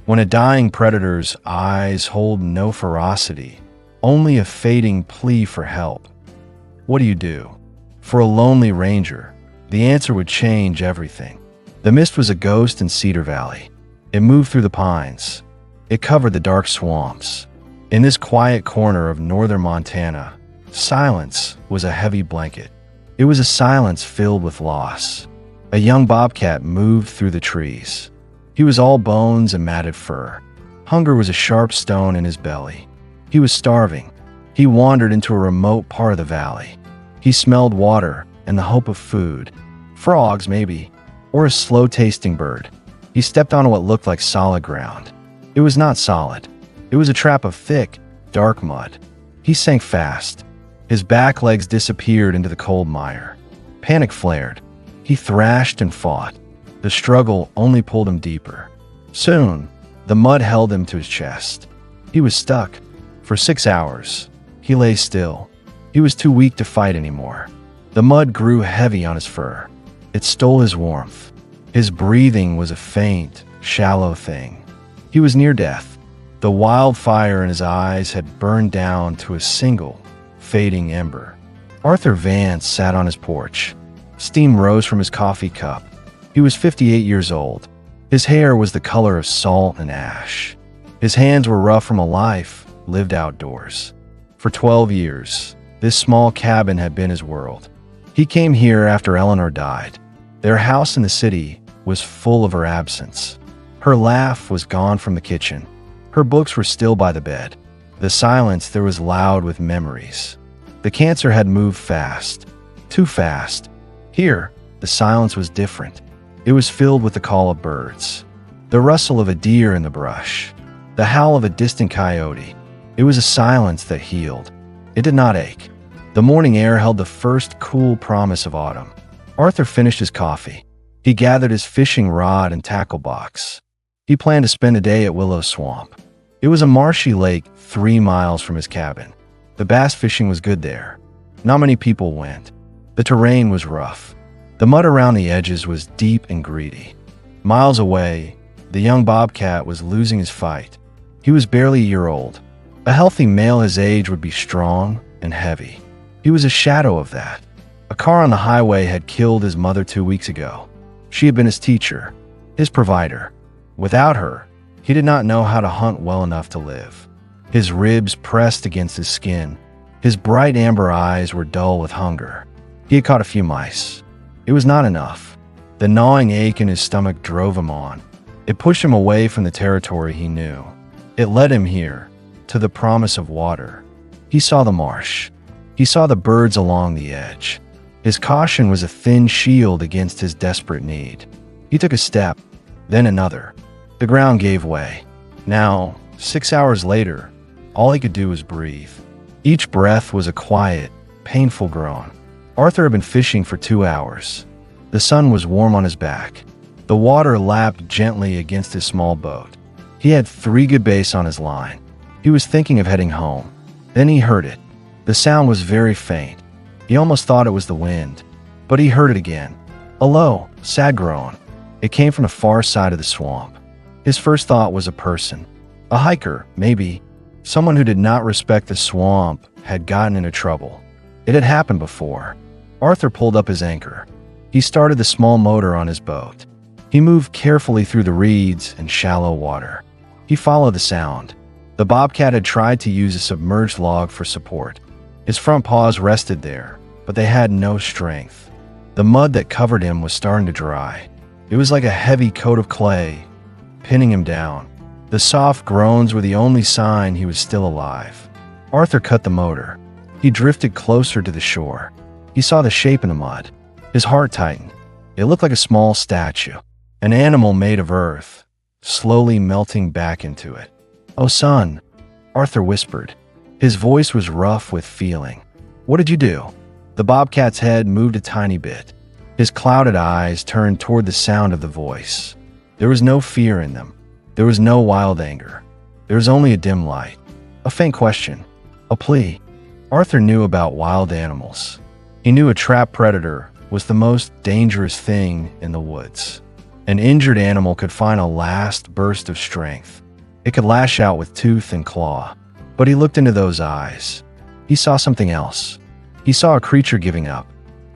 When a dying predator's eyes hold no ferocity, only a fading plea for help, what do? For a lonely ranger, the answer would change everything. The mist was a ghost in Cedar Valley. It moved through the pines. It covered the dark swamps. In this quiet corner of northern Montana, silence was a heavy blanket. It was a silence filled with loss. A young bobcat moved through the trees. He was all bones and matted fur. Hunger was a sharp stone in his belly. He was starving. He wandered into a remote part of the valley. He smelled water and the hope of food. Frogs, maybe, or a slow-tasting bird. He stepped onto what looked like solid ground. It was not solid. It was a trap of thick, dark mud. He sank fast. His back legs disappeared into the cold mire. Panic flared. He thrashed and fought. The struggle only pulled him deeper. Soon, the mud held him to his chest. He was stuck. For 6 hours, he lay still. He was too weak to fight anymore. The mud grew heavy on his fur. It stole his warmth. His breathing was a faint, shallow thing. He was near death. The wildfire in his eyes had burned down to a single, fading ember. Arthur Vance sat on his porch. Steam rose from his coffee cup. He was 58 years old. His hair was the color of salt and ash. His hands were rough from a life lived outdoors. For 12 years, this small cabin had been his world. He came here after Eleanor died. Their house in the city was full of her absence. Her laugh was gone from the kitchen. Her books were still by the bed. The silence there was loud with memories. The cancer had moved fast. Too fast. Here, the silence was different. It was filled with the call of birds, the rustle of a deer in the brush, the howl of a distant coyote. It was a silence that healed. It did not ache. The morning air held the first cool promise of autumn. Arthur finished his coffee. He gathered his fishing rod and tackle box. He planned to spend a day at Willow Swamp. It was a marshy lake 3 miles from his cabin. The bass fishing was good there. Not many people went. The terrain was rough. The mud around the edges was deep and greedy. Miles away, the young bobcat was losing his fight. He was barely a year old. A healthy male his age would be strong and heavy. He was a shadow of that. A car on the highway had killed his mother 2 weeks ago. She had been his teacher, his provider. Without her, he did not know how to hunt well enough to live. His ribs pressed against his skin. His bright amber eyes were dull with hunger. He had caught a few mice. It was not enough. The gnawing ache in his stomach drove him on. It pushed him away from the territory he knew. It led him here, to the promise of water. He saw the marsh. He saw the birds along the edge. His caution was a thin shield against his desperate need. He took a step, then another. The ground gave way. Now, 6 hours later, all he could do was breathe. Each breath was a quiet, painful groan. Arthur had been fishing for 2 hours. The sun was warm on his back. The water lapped gently against his small boat. He had 3 good bass on his line. He was thinking of heading home. Then he heard it. The sound was very faint. He almost thought it was the wind. But he heard it again. A low, sad groan. It came from the far side of the swamp. His first thought was a person. A hiker, maybe. Someone who did not respect the swamp had gotten into trouble. It had happened before. Arthur pulled up his anchor. He started the small motor on his boat. He moved carefully through the reeds and shallow water. He followed the sound. The bobcat had tried to use a submerged log for support. His front paws rested there, but they had no strength. The mud that covered him was starting to dry. It was like a heavy coat of clay, pinning him down. The soft groans were the only sign he was still alive. Arthur cut the motor. He drifted closer to the shore. He saw the shape in the mud. His heart tightened. It looked like a small statue, an animal made of earth, slowly melting back into it. "Oh, son," Arthur whispered. His voice was rough with feeling. "What did you do?" The bobcat's head moved a tiny bit. His clouded eyes turned toward the sound of the voice. There was no fear in them. There was no wild anger. There was only a dim light, a faint question, a plea. Arthur knew about wild animals. He knew a trapped predator was the most dangerous thing in the woods. An injured animal could find a last burst of strength. It could lash out with tooth and claw. But he looked into those eyes. He saw something else. He saw a creature giving up.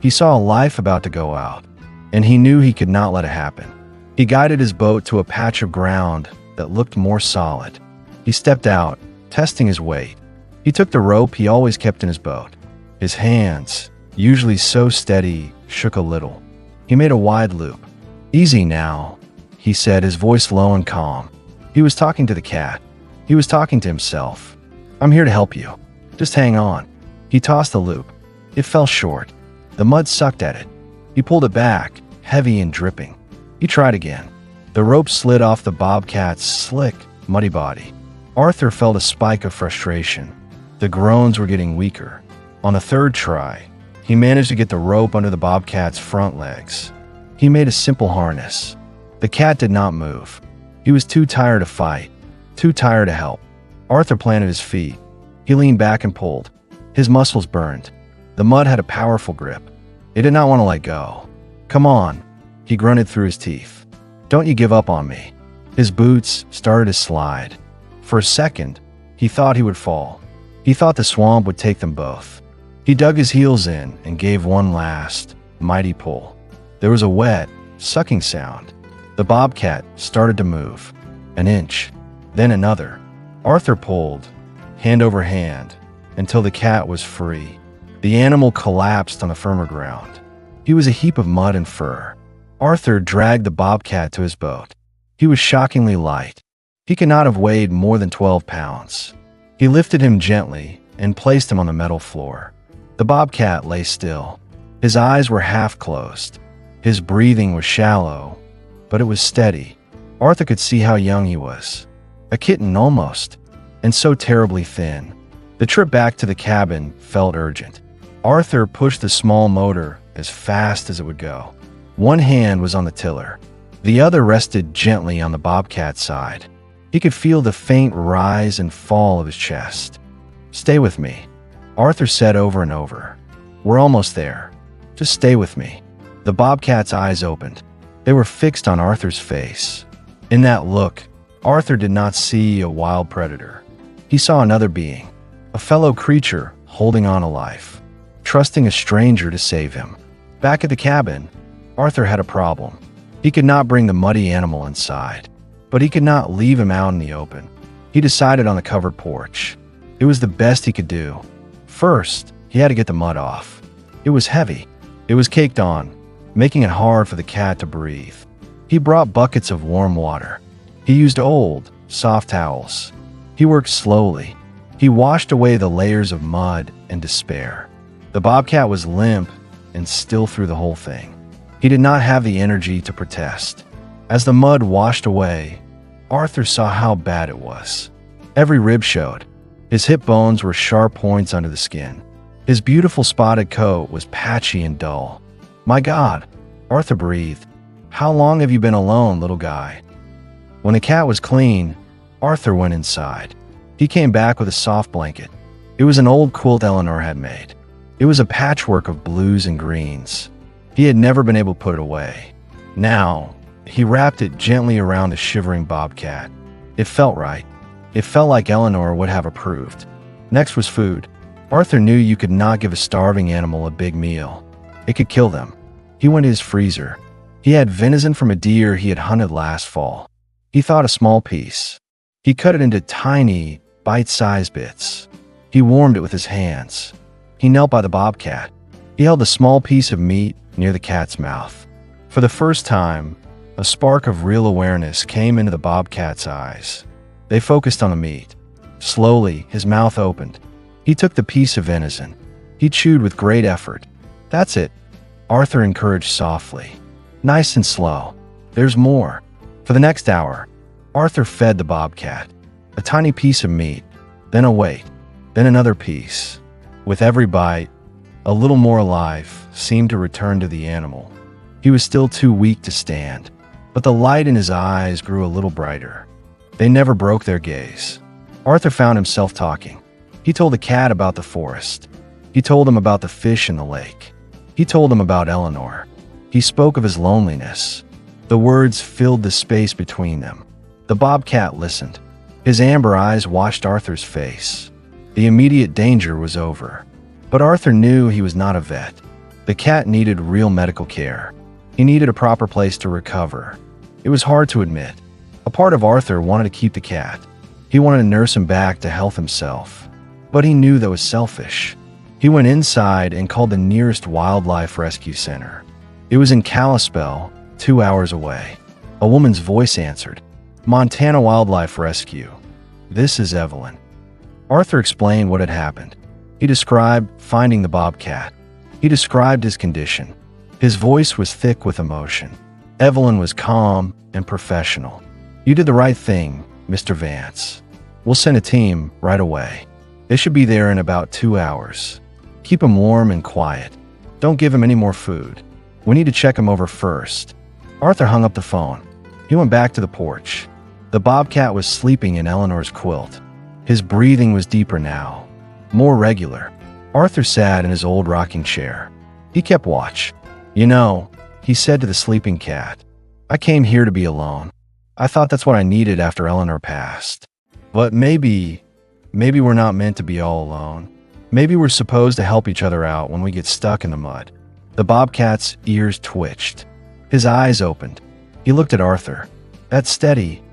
He saw a life about to go out. And he knew he could not let it happen. He guided his boat to a patch of ground that looked more solid. He stepped out, testing his weight. He took the rope he always kept in his boat. His hands, usually so steady, shook a little. He made a wide loop. "Easy now," he said, his voice low and calm. He was talking to the cat. He was talking to himself. "I'm here to help you. Just hang on." He tossed the loop. It fell short. The mud sucked at it. He pulled it back, heavy and dripping. He tried again. The rope slid off the bobcat's slick, muddy body. Arthur felt a spike of frustration. The groans were getting weaker. On the third try, he managed to get the rope under the bobcat's front legs. He made a simple harness. The cat did not move. He was too tired to fight, too tired to help. Arthur planted his feet. He leaned back and pulled. His muscles burned. The mud had a powerful grip. It did not want to let go. "Come on," he grunted through his teeth. "Don't you give up on me." His boots started to slide. For a second, he thought he would fall. He thought the swamp would take them both. He dug his heels in and gave one last, mighty pull. There was a wet, sucking sound. The bobcat started to move. An inch, then another. Arthur pulled, hand over hand, until the cat was free. The animal collapsed on the firmer ground. He was a heap of mud and fur. Arthur dragged the bobcat to his boat. He was shockingly light. He could not have weighed more than 12 pounds. He lifted him gently and placed him on the metal floor. The bobcat lay still. His eyes were half closed. His breathing was shallow, but it was steady. Arthur could see how young he was. A kitten almost, and so terribly thin. The trip back to the cabin felt urgent. Arthur pushed the small motor as fast as it would go. One hand was on the tiller. The other rested gently on the bobcat's side. He could feel the faint rise and fall of his chest. "Stay with me," Arthur said over and over. "We're almost there. Just stay with me." The bobcat's eyes opened. They were fixed on Arthur's face. In that look, Arthur did not see a wild predator. He saw another being, a fellow creature holding on to life, trusting a stranger to save him. Back at the cabin, Arthur had a problem. He could not bring the muddy animal inside, but he could not leave him out in the open. He decided on the covered porch. It was the best he could do. First, he had to get the mud off. It was heavy. It was caked on, making it hard for the cat to breathe. He brought buckets of warm water. He used old, soft towels. He worked slowly. He washed away the layers of mud and despair. The bobcat was limp and still through the whole thing. He did not have the energy to protest. As the mud washed away, Arthur saw how bad it was. Every rib showed. His hip bones were sharp points under the skin. His beautiful spotted coat was patchy and dull. "My God," Arthur breathed. "How long have you been alone, little guy?" When the cat was clean, Arthur went inside. He came back with a soft blanket. It was an old quilt Eleanor had made. It was a patchwork of blues and greens. He had never been able to put it away. Now, he wrapped it gently around the shivering bobcat. It felt right. It felt like Eleanor would have approved. Next was food. Arthur knew you could not give a starving animal a big meal. It could kill them. He went to his freezer. He had venison from a deer he had hunted last fall. He thought a small piece. He cut it into tiny, bite-sized bits. He warmed it with his hands. He knelt by the bobcat. He held a small piece of meat near the cat's mouth. For the first time, a spark of real awareness came into the bobcat's eyes. They focused on the meat. Slowly, his mouth opened. He took the piece of venison. He chewed with great effort. "That's it," Arthur encouraged softly. "Nice and slow. There's more." For the next hour, Arthur fed the bobcat. A tiny piece of meat, then a weight, then another piece. With every bite, a little more life seemed to return to the animal. He was still too weak to stand, but the light in his eyes grew a little brighter. They never broke their gaze. Arthur found himself talking. He told the cat about the forest. He told him about the fish in the lake. He told him about Eleanor. He spoke of his loneliness. The words filled the space between them. The bobcat listened. His amber eyes watched Arthur's face. The immediate danger was over. But Arthur knew he was not a vet. The cat needed real medical care. He needed a proper place to recover. It was hard to admit. A part of Arthur wanted to keep the cat. He wanted to nurse him back to health himself. But he knew that was selfish. He went inside and called the nearest wildlife rescue center. It was in Kalispell, 2 hours away. A woman's voice answered. Montana Wildlife Rescue. This is Evelyn. Arthur explained what had happened. He described finding the bobcat. He described his condition. His voice was thick with emotion. Evelyn was calm and professional. You did the right thing, Mr. Vance. We'll send a team right away. They should be there in about 2 hours. Keep him warm and quiet. Don't give him any more food. We need to check him over first. Arthur hung up the phone. He went back to the porch. The bobcat was sleeping in Eleanor's quilt. His breathing was deeper now, more regular. Arthur sat in his old rocking chair. He kept watch. You know, he said to the sleeping cat, I came here to be alone. I thought that's what I needed after Eleanor passed. But maybe we're not meant to be all alone. Maybe we're supposed to help each other out when we get stuck in the mud. The bobcat's ears twitched. His eyes opened. He looked at Arthur. That steady,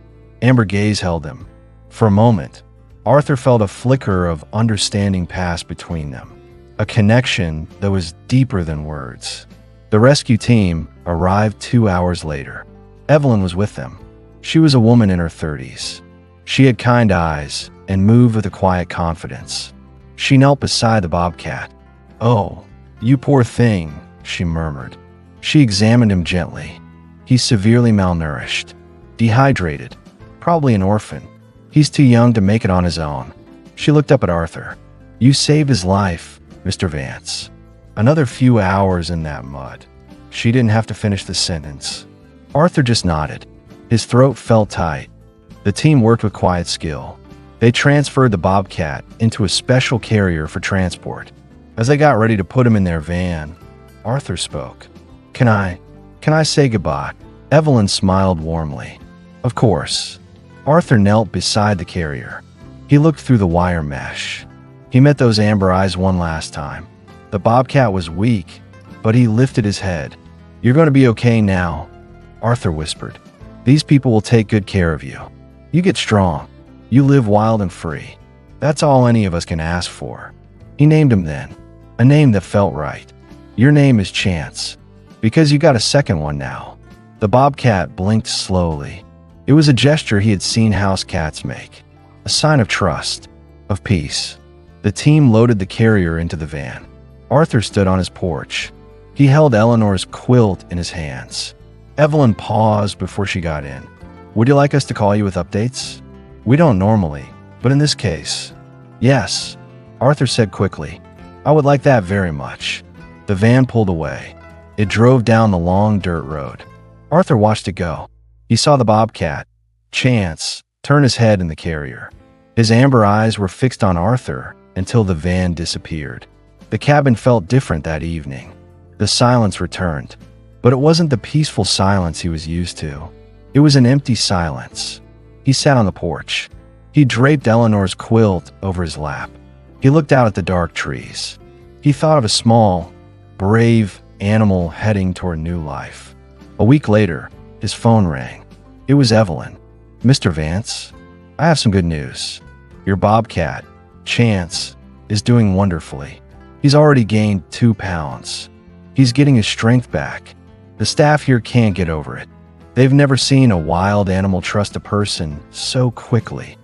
amber gaze held him. For a moment, Arthur felt a flicker of understanding pass between them, a connection that was deeper than words. The rescue team arrived 2 hours later. Evelyn was with them. She was a woman in her 30s. She had kind eyes and moved with a quiet confidence. She knelt beside the bobcat. Oh, you poor thing, she murmured. She examined him gently. He's severely malnourished, dehydrated, probably an orphan. He's too young to make it on his own. She looked up at Arthur. You saved his life, Mr. Vance. Another few hours in that mud. She didn't have to finish the sentence. Arthur just nodded. His throat felt tight. The team worked with quiet skill. They transferred the bobcat into a special carrier for transport. As they got ready to put him in their van, Arthur spoke. Can I say goodbye? Evelyn smiled warmly. Of course. Arthur knelt beside the carrier. He looked through the wire mesh. He met those amber eyes one last time. The bobcat was weak, but he lifted his head. You're going to be okay now, Arthur whispered. These people will take good care of you. You get strong. You live wild and free. That's all any of us can ask for. He named him then, a name that felt right. Your name is Chance, because you got a second one now. The bobcat blinked slowly. It was a gesture he had seen house cats make, a sign of trust, of peace. The team loaded the carrier into the van. Arthur stood on his porch. He held Eleanor's quilt in his hands. Evelyn paused before she got in. Would you like us to call you with updates? We don't normally, but in this case, yes, Arthur said quickly. I would like that very much. The van pulled away. It drove down the long dirt road. Arthur watched it go. He saw the bobcat, Chance, turn his head in the carrier. His amber eyes were fixed on Arthur until the van disappeared. The cabin felt different that evening. The silence returned, but it wasn't the peaceful silence he was used to. It was an empty silence. He sat on the porch. He draped Eleanor's quilt over his lap. He looked out at the dark trees. He thought of a small, brave animal heading toward new life. A week later, his phone rang. It was Evelyn. Mr. Vance, I have some good news. Your bobcat, Chance, is doing wonderfully. He's already gained 2 pounds. He's getting his strength back. The staff here can't get over it. They've never seen a wild animal trust a person so quickly.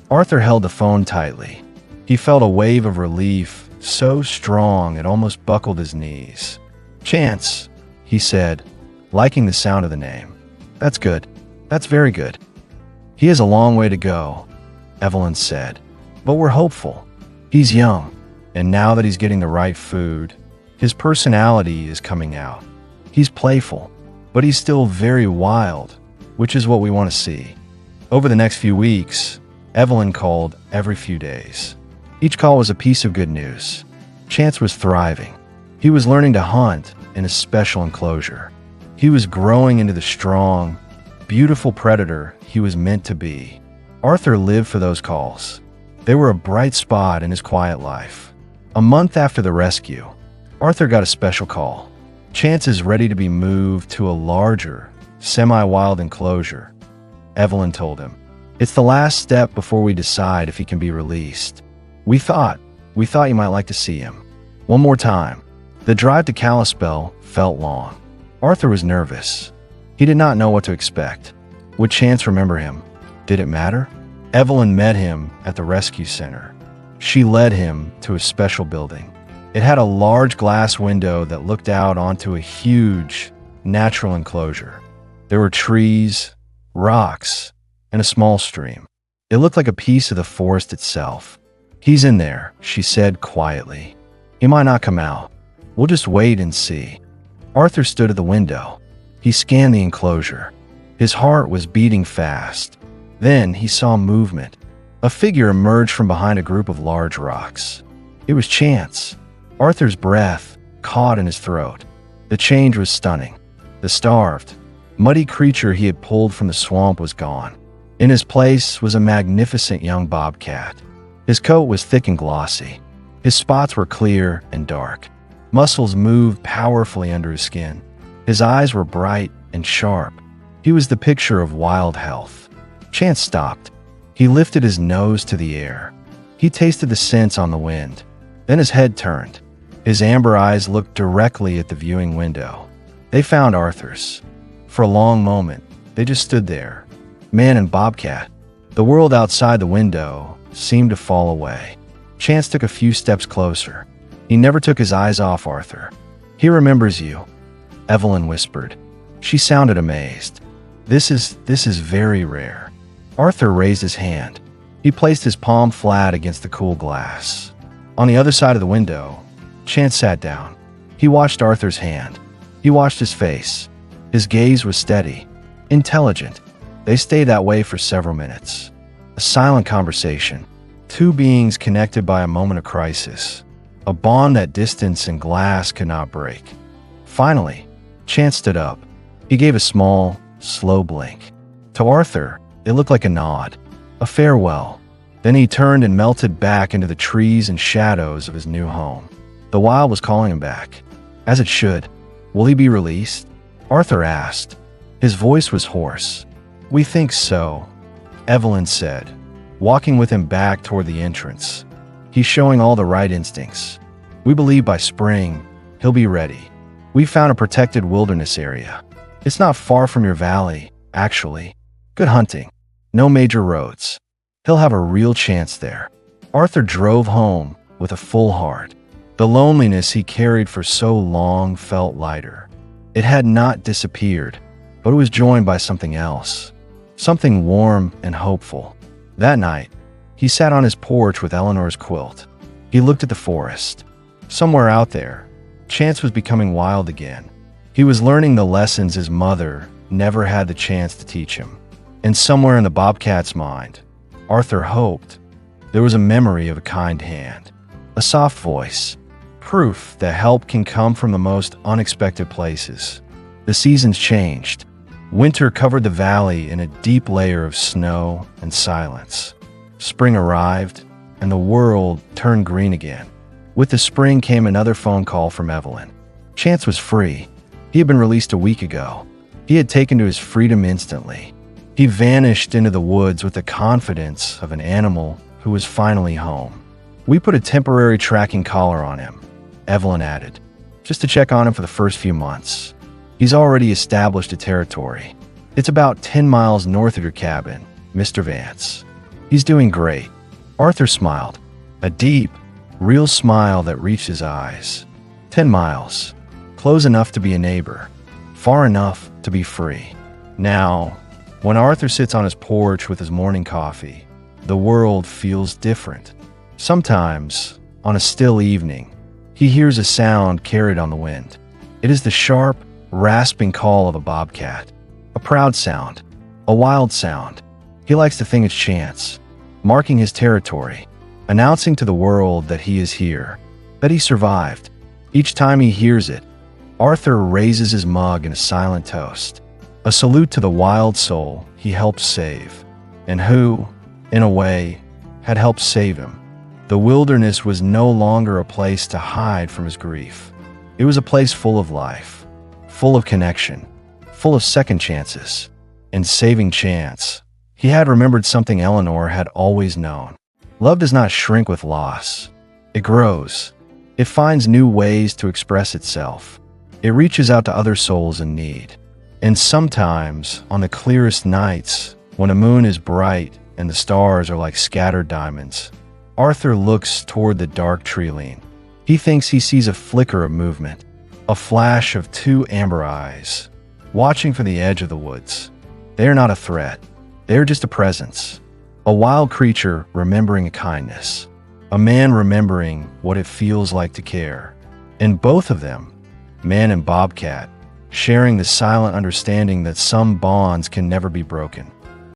Arthur held the phone tightly. He felt a wave of relief, so strong it almost buckled his knees. Chance, he said, liking the sound of the name. That's good. That's very good. He has a long way to go, Evelyn said, but we're hopeful. He's young, and now that he's getting the right food, his personality is coming out. He's playful, but he's still very wild, which is what we want to see. Over the next few weeks, Evelyn called every few days. Each call was a piece of good news. Chance was thriving. He was learning to hunt in a special enclosure. He was growing into the strong, beautiful predator he was meant to be. Arthur lived for those calls. They were a bright spot in his quiet life. A month after the rescue, Arthur got a special call. Chance is ready to be moved to a larger, semi-wild enclosure, Evelyn told him. It's the last step before we decide if he can be released. We thought you might like to see him. One more time. The drive to Kalispell felt long. Arthur was nervous. He did not know what to expect. Would Chance remember him? Did it matter? Evelyn met him at the rescue center. She led him to a special building. It had a large glass window that looked out onto a huge, natural enclosure. There were trees, rocks, and a small stream. It looked like a piece of the forest itself. He's in there, she said quietly. He might not come out. We'll just wait and see. Arthur stood at the window. He scanned the enclosure. His heart was beating fast. Then he saw movement. A figure emerged from behind a group of large rocks. It was Chance. Arthur's breath caught in his throat. The change was stunning. The starved, muddy creature he had pulled from the swamp was gone. In his place was a magnificent young bobcat. His coat was thick and glossy. His spots were clear and dark. Muscles moved powerfully under his skin. His eyes were bright and sharp. He was the picture of wild health. Chance stopped. He lifted his nose to the air. He tasted the scents on the wind. Then his head turned. His amber eyes looked directly at the viewing window. They found Arthur's. For a long moment, they just stood there, man and bobcat. The world outside the window seemed to fall away. Chance took a few steps closer. He never took his eyes off Arthur. He remembers you, Evelyn whispered. She sounded amazed. This is very rare. Arthur raised his hand. He placed his palm flat against the cool glass. On the other side of the window, Chance sat down. He watched Arthur's hand. He watched his face. His gaze was steady, intelligent. They stayed that way for several minutes. A silent conversation. Two beings connected by a moment of crisis. A bond that distance and glass could not break. Finally, Chance stood up. He gave a small, slow blink. To Arthur, it looked like a nod, a farewell. Then he turned and melted back into the trees and shadows of his new home. The wild was calling him back, as it should. Will he be released? Arthur asked. His voice was hoarse. We think so, Evelyn said, walking with him back toward the entrance. He's showing all the right instincts. We believe by spring, he'll be ready. We found a protected wilderness area. It's not far from your valley, actually. Good hunting. No major roads. He'll have a real chance there. Arthur drove home with a full heart. The loneliness he carried for so long felt lighter. It had not disappeared, but it was joined by something else. Something warm and hopeful. That night, he sat on his porch with Eleanor's quilt. He looked at the forest. Somewhere out there, Chance was becoming wild again. He was learning the lessons his mother never had the chance to teach him. And somewhere in the bobcat's mind, Arthur hoped there was a memory of a kind hand, a soft voice, proof that help can come from the most unexpected places. The seasons changed. Winter covered the valley in a deep layer of snow and silence. Spring arrived, and the world turned green again. With the spring came another phone call from Evelyn. Chance was free. He had been released a week ago. He had taken to his freedom instantly. He vanished into the woods with the confidence of an animal who was finally home. We put a temporary tracking collar on him, Evelyn added, just to check on him for the first few months. He's already established a territory. It's about 10 miles north of your cabin, Mr. Vance. He's doing great. Arthur smiled, a deep, real smile that reached his eyes. 10 miles. Close enough to be a neighbor. Far enough to be free. Now, when Arthur sits on his porch with his morning coffee, the world feels different. Sometimes, on a still evening, he hears a sound carried on the wind. It is the sharp, rasping call of a bobcat. A proud sound. A wild sound. He likes to think it's Chance, marking his territory, announcing to the world that he is here, that he survived. Each time he hears it, Arthur raises his mug in a silent toast, a salute to the wild soul he helped save, and who, in a way, had helped save him. The wilderness was no longer a place to hide from his grief. It was a place full of life, full of connection, full of second chances, and saving chance. He had remembered something Eleanor had always known. Love does not shrink with loss. It grows. It finds new ways to express itself. It reaches out to other souls in need. And sometimes, on the clearest nights, when a moon is bright and the stars are like scattered diamonds, Arthur looks toward the dark tree line. He thinks he sees a flicker of movement, a flash of two amber eyes, watching from the edge of the woods. They are not a threat. They are just a presence. A wild creature remembering a kindness. A man remembering what it feels like to care. And both of them, man and Bobcat, sharing the silent understanding that some bonds can never be broken.